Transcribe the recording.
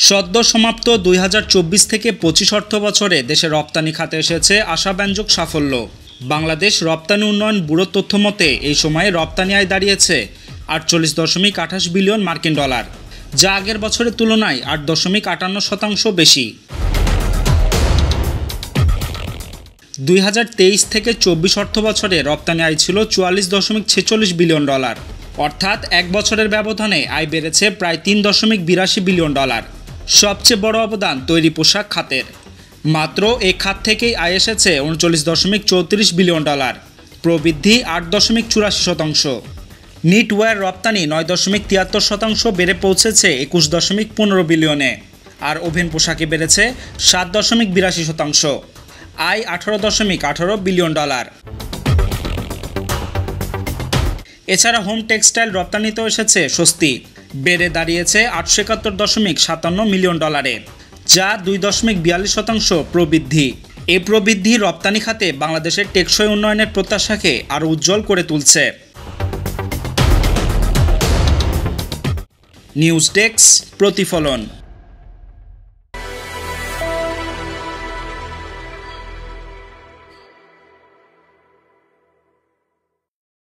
সদ্য সমাপ্ত ২০২৪ থেকে ২৫ অর্থবছরে দেশের রপ্তানি খাতে এসেছে আশাব্যঞ্জক সাফল্য। বাংলাদেশ রপ্তানি উন্নয়ন ব্যুরোর তথ্য মতে এই সময়ে রপ্তানি আয় দাঁড়িয়েছে ৪৮.২৮ বিলিয়ন মার্কিন ডলার, যা আগের বছরের তুলনায় ৮.৫৮% বেশি। ২০২৩ থেকে ২৪ অর্থবছরে রপ্তানি আয় ছিল ৪৪.৪৬ বিলিয়ন ডলার, অর্থাৎ এক বছরের ব্যবধানে আয় বেড়েছে প্রায় ৩.৮২ বিলিয়ন ডলার। সবচেয়ে বড় অবদান তৈরি পোশাক খাতের। মাত্র এই খাত থেকেই আয় এসেছে ৩৯.৩৪ বিলিয়ন ডলার, প্রবৃদ্ধি ৮.৮৪%। নিটওয়্যার রপ্তানি ৯.৭৩% বেড়ে পৌঁছেছে ২১.১৫ বিলিয়নে, আর ওভেন পোশাকে বেড়েছে ৭.৮২%। আয় ১৮.১৮ বিলিয়ন ডলার। এছাড়া হোম টেক্সটাইল রপ্তানিতেও এসেছে স্বস্তি, বেড়ে দাঁড়িয়েছে ৮৭১.৫৭ মিলিয়ন ডলারে, যা ২.৪২% প্রবৃদ্ধি। এই প্রবৃদ্ধি রপ্তানি খাতে বাংলাদেশের টেকসই উন্নয়নের প্রত্যাশাকে আরও উজ্জ্বল করে তুলছে। নিউজ ডেস্ক, প্রতিফলন।